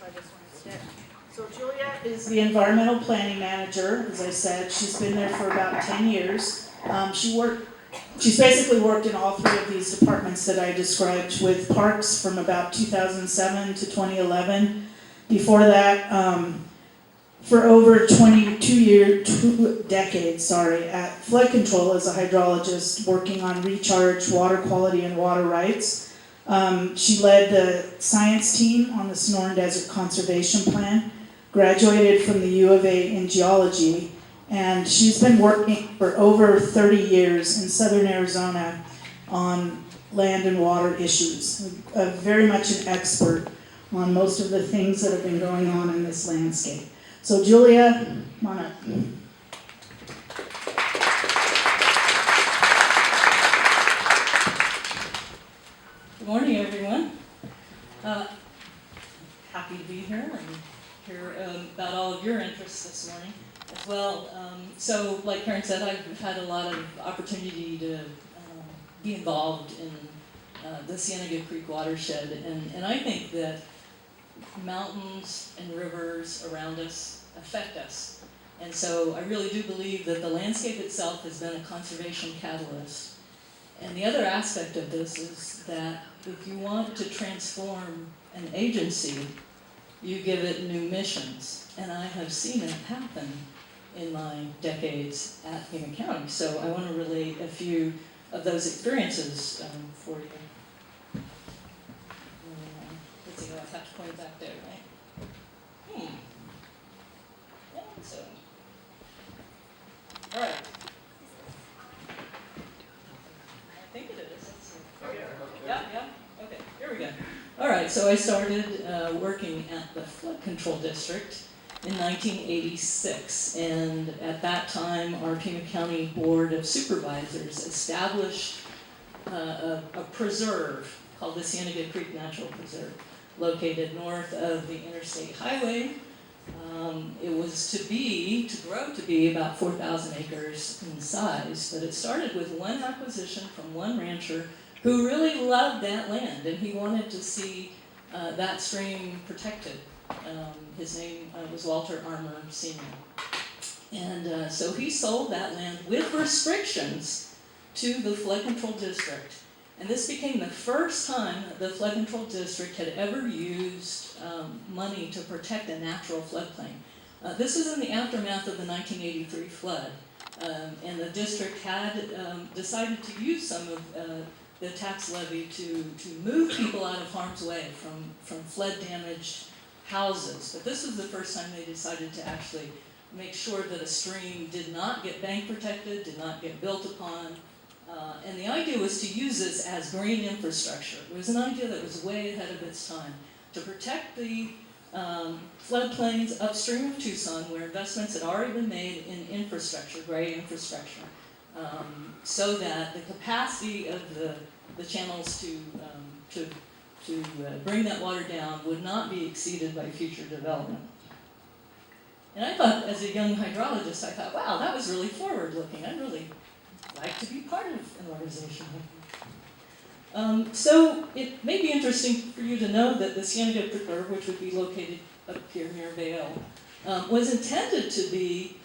try this one instead. So Julia is the environmental planning manager, as I said. She's been there for about 10 years. She's basically worked in all three of these departments that I described, with parks from about 2007 to 2011. Before that, for over 2 decades, at flood control as a hydrologist working on recharge, water quality, and water rights. She led the science team on the Sonoran Desert Conservation Plan, graduated from the U of A in geology, and she's been working for over 30 years in southern Arizona on land and water issues. Very much an expert on most of the things that have been going on in this landscape. So Julia, come on up. Good morning, everyone. Happy to be here and hear about all of your interests this morning as well. So, like Karen said, I've had a lot of opportunity to be involved in the Ciénega Creek watershed, and I think that mountains and rivers around us affect us. And so I really do believe that the landscape itself has been a conservation catalyst. And the other aspect of this is that if you want to transform an agency, you give it new missions. And I have seen it happen in my decades at Pima County. So I want to relate a few of those experiences for you. Let's see, I have to point it back there, right? Yeah, so. All right. I think it is. Let's see. Yeah. Okay, here we go. All right, so I started working at the Flood Control District in 1986, and at that time, our Pima County Board of Supervisors established a preserve called the Ciénega Creek Natural Preserve, located north of the interstate highway. It was to grow to be about 4,000 acres in size, but it started with one acquisition from one rancher who really loved that land, and he wanted to see that stream protected. His name was Walter Armour Sr. And so he sold that land with restrictions to the Flood Control District. And this became the first time that the Flood Control District had ever used money to protect a natural floodplain. This was in the aftermath of the 1983 flood. And the district had decided to use some of the tax levy to move people out of harm's way from flood-damaged houses. But this was the first time they decided to actually make sure that a stream did not get bank protected, did not get built upon. And the idea was to use this as green infrastructure. It was an idea that was way ahead of its time, to protect the floodplains upstream of Tucson, where investments had already been made in infrastructure, gray infrastructure, so that the capacity of the channels to bring that water down would not be exceeded by future development. And I thought, as a young hydrologist, I thought, wow, that was really forward-looking. I'd really like to be part of an organization like that. So it may be interesting for you to know that the Ciénega Preserve, which would be located up here near Vail, was intended to be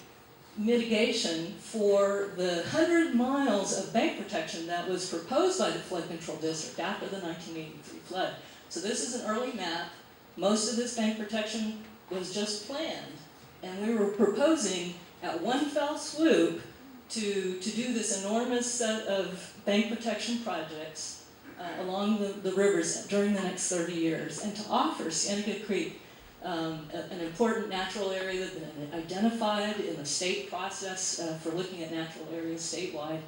mitigation for the 100 miles of bank protection that was proposed by the Flood Control District after the 1983 flood. So this is an early map. Most of this bank protection was just planned, and we were proposing at one fell swoop to do this enormous set of bank protection projects along the rivers during the next 30 years, and to offer Ciénega Creek, an important natural area that had been identified in the state process for looking at natural areas statewide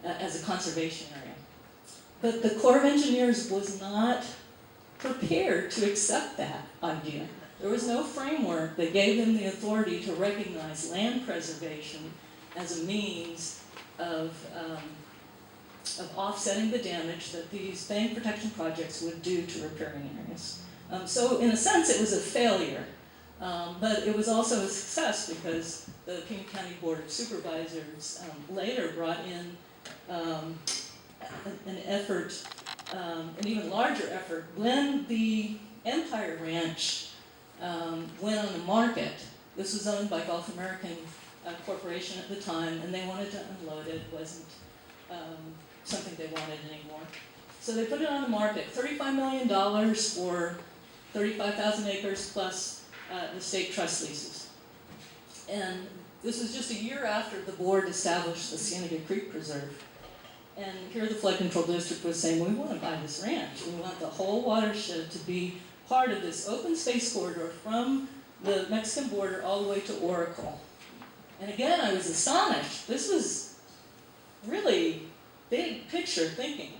as a conservation area. But the Corps of Engineers was not prepared to accept that idea. There was no framework that gave them the authority to recognize land preservation as a means of offsetting the damage that these bank protection projects would do to riparian areas. So in a sense, it was a failure, but it was also a success because the Pima County Board of Supervisors later brought in an effort, an even larger effort, when the Empire Ranch went on the market. This was owned by Gulf American Corporation at the time, and they wanted to unload it. It wasn't something they wanted anymore. So they put it on the market, $35 million for 35,000 acres plus the state trust leases. And this was just a year after the board established the Ciénega Creek Preserve. And here the Flood Control District was saying, we want to buy this ranch. We want the whole watershed to be part of this open space corridor from the Mexican border all the way to Oracle. And again, I was astonished. This was really big picture thinking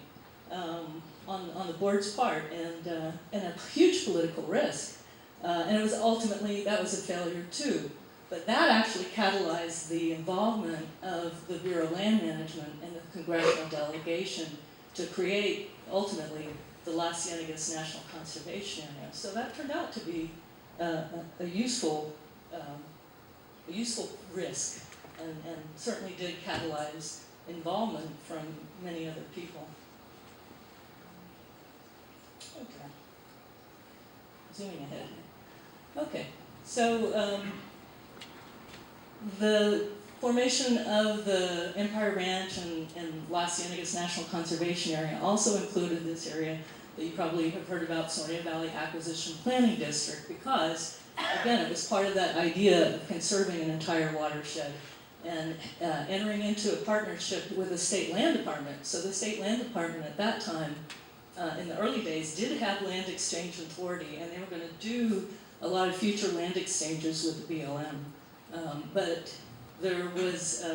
on the board's part, and a huge political risk. And it was ultimately, that was a failure too. But that actually catalyzed the involvement of the Bureau of Land Management and the congressional delegation to create, ultimately, the Las Ciénegas National Conservation Area. So that turned out to be a useful risk, and certainly did catalyze involvement from many other people. Okay. Zooming ahead. Okay, so the formation of the Empire Ranch and Las Ciénegas National Conservation Area also included this area that you probably have heard about, Ciénega Valley Acquisition Planning District, because, again, it was part of that idea of conserving an entire watershed and entering into a partnership with the state land department. So the state land department at that time, in the early days, did have land exchange authority, and they were going to do a lot of future land exchanges with the BLM. But there was,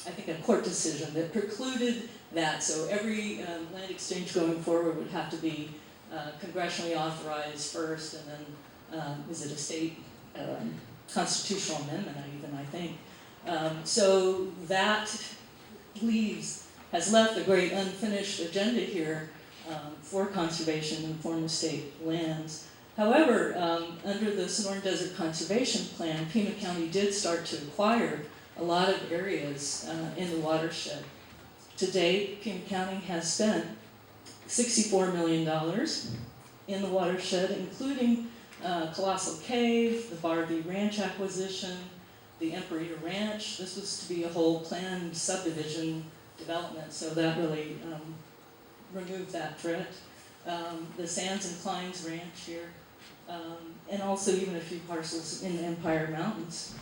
I think, a court decision that precluded that. So every land exchange going forward would have to be congressionally auzed first, and then is it a state constitutional amendment even, I think. So that has left a great unfinished agenda here for conservation in the form of state lands. However, under the Sonoran Desert Conservation Plan, Pima County did start to acquire a lot of areas in the watershed. To date, Pima County has spent $64 million in the watershed, including Colossal Cave, the Barbie Ranch acquisition, the Emperita Ranch. This was to be a whole planned subdivision development, so that really removed that threat. The Sands and Kleins Ranch here, and also even a few parcels in the Empire Mountains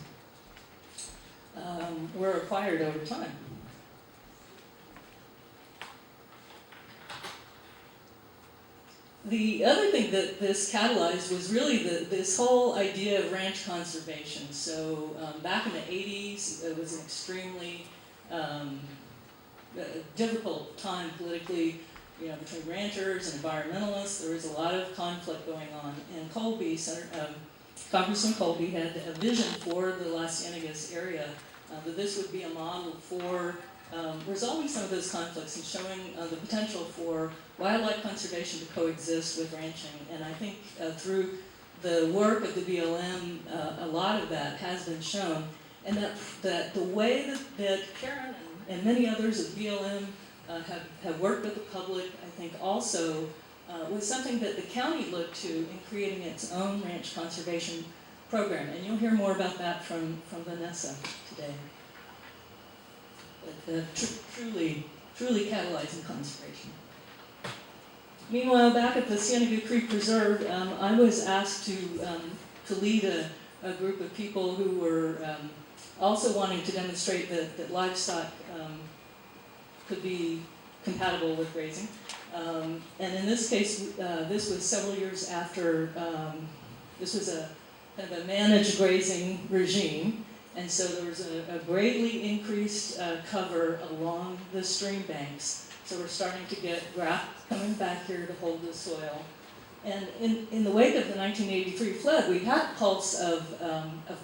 were acquired over time. The other thing that this catalyzed was really this whole idea of ranch conservation. So back in the 80s, it was an extremely difficult time politically, between ranchers and environmentalists. There was a lot of conflict going on. And Colby, Congressman Colby, had a vision for the Las Ciénegas area, that this would be a model for resolving some of those conflicts and showing the potential for wildlife conservation to coexist with ranching. And I think through the work of the BLM, a lot of that has been shown. And that the way that Karen and many others at BLM have worked with the public, I think also was something that the county looked to in creating its own ranch conservation program. And you'll hear more about that from Vanessa today. But truly catalyzing conservation. Meanwhile, back at the Ciénega Creek Preserve, I was asked to lead a group of people who were also wanting to demonstrate that livestock could be compatible with grazing. And in this case, this was several years after, this was a kind of a managed grazing regime. And so there was a greatly increased cover along the stream banks. So we're starting to get graft coming back here to hold the soil. And in the wake of the 1983 flood, we had a pulse of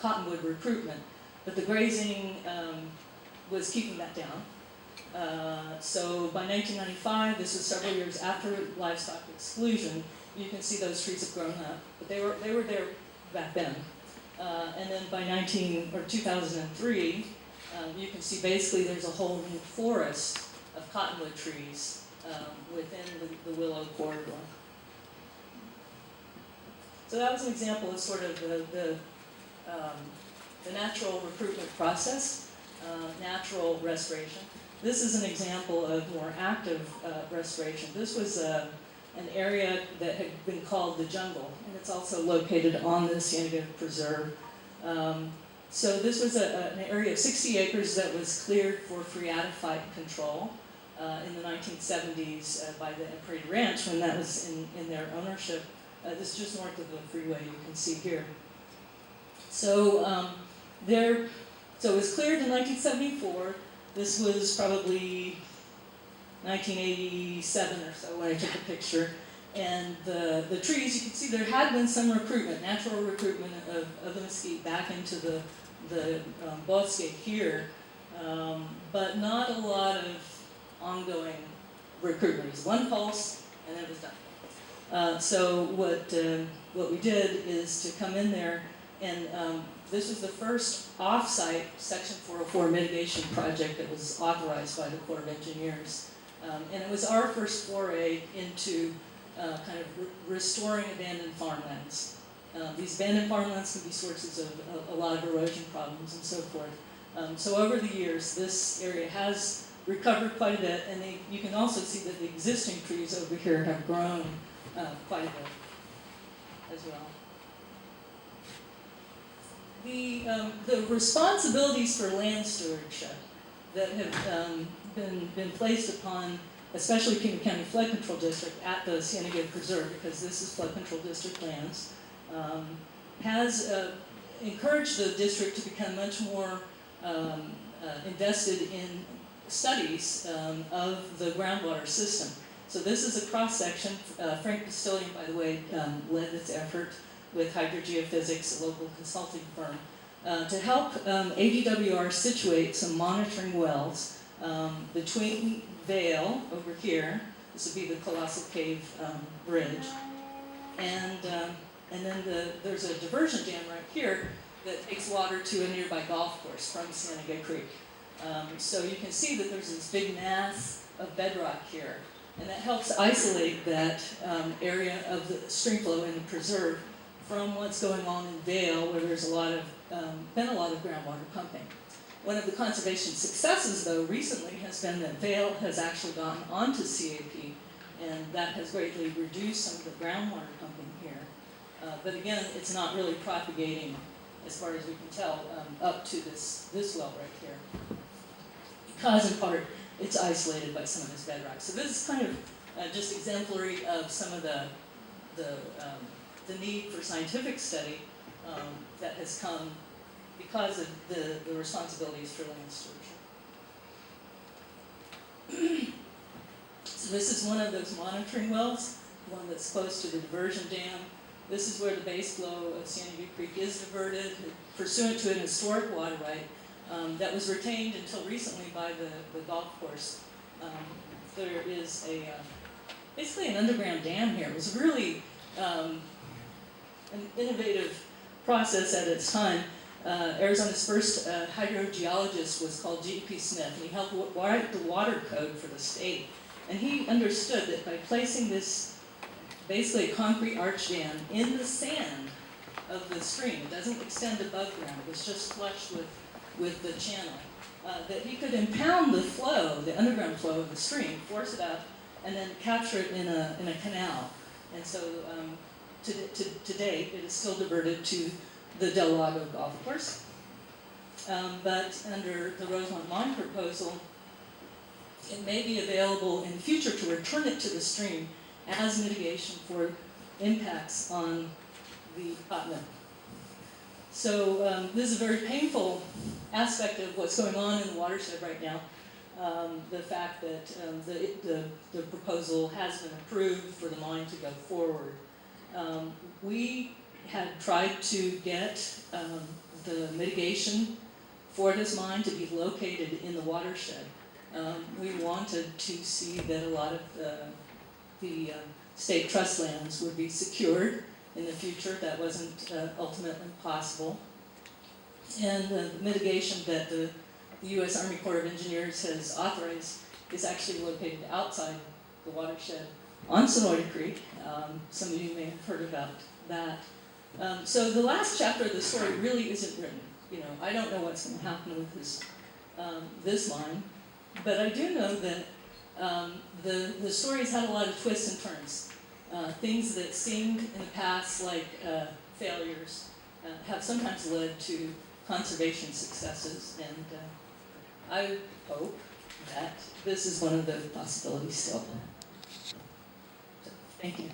cottonwood recruitment, but the grazing was keeping that down. So by 1995, this was several years after livestock exclusion, you can see those trees have grown up, but they were there back then. And then by 2003, you can see basically there's a whole new forest of cottonwood trees within the willow corridor. So that was an example of sort of the natural recruitment process, natural restoration. This is an example of more active restoration. This was an area that had been called the jungle, and it's also located on the Ciénega Preserve. So this was an area of 60 acres that was cleared for phreatophyte control in the 1970s by the Empresa Ranch when that was in their ownership. This is just north of the freeway, you can see here. So so it was cleared in 1974. This was probably 1987 or so when I took a picture. And the trees, you can see there had been some recruitment, natural recruitment of the mesquite back into the bosque here, but not a lot of ongoing recruitment. It was one pulse and then it was done. So what we did is to come in there, and this was the first off-site Section 404 mitigation project that was authorized by the Corps of Engineers. And it was our first foray into kind of restoring abandoned farmlands. These abandoned farmlands can be sources of a lot of erosion problems and so forth. So over the years, this area has recovered quite a bit, and you can also see that the existing trees over here have grown quite a bit as well. The responsibilities for land stewardship that have been placed upon, especially Pima County Flood Control District at the Ciénega Preserve, because this is flood control district lands, has encouraged the district to become much more invested in studies of the groundwater system. So this is a cross-section. Frank Castillion, by the way, led this effort with Hydrogeophysics, a local consulting firm, to help ADWR situate some monitoring wells between Vale over here. This would be the Colossal Cave Bridge, and then there's a diversion dam right here that takes water to a nearby golf course from Ciénega Creek. So you can see that there's this big mass of bedrock here, and that helps isolate that area of the stream flow in the preserve from what's going on in Vale, where there's been a lot of groundwater pumping. One of the conservation successes, though, recently has been that Vale has actually gone onto CAP, and that has greatly reduced some of the groundwater pumping here. But again, it's not really propagating, as far as we can tell, up to this well right here, because in part it's isolated by some of this bedrock. So this is kind of just exemplary of some of the need for scientific study that has come because of the responsibilities for land stewardship. So this is one of those monitoring wells, one that's close to the diversion dam. This is where the base flow of Ciénega Creek is diverted pursuant to an historic water right that was retained until recently by the golf course. There is basically an underground dam here. It was really an innovative process at its time. Arizona's first hydrogeologist was called G.P. Smith, and he helped write the water code for the state. And he understood that by placing this, basically a concrete arch dam, in the sand of the stream, it doesn't extend above ground, it was just flush with the channel, that he could impound the flow, the underground flow of the stream, force it up, and then capture it in a canal. And so to date, it is still diverted to the Del Lago golf course. But under the Rosemont Mine proposal, it may be available in the future to return it to the stream as mitigation for impacts on the continent. So this is a very painful aspect of what's going on in the watershed right now. The fact that the proposal has been approved for the mine to go forward. We had tried to get the mitigation for this mine to be located in the watershed. We wanted to see that a lot of the state trust lands would be secured in the future. That wasn't ultimately possible. And the mitigation that the U.S. Army Corps of Engineers has authorized is actually located outside the watershed on Sonoy Creek. Some of you may have heard about that. So the last chapter of the story really isn't written. You know, I don't know what's going to happen with this line, but I do know that the story's had a lot of twists and turns. Things that seemed in the past like failures have sometimes led to conservation successes, and I hope that this is one of the possibilities still. So, thank you.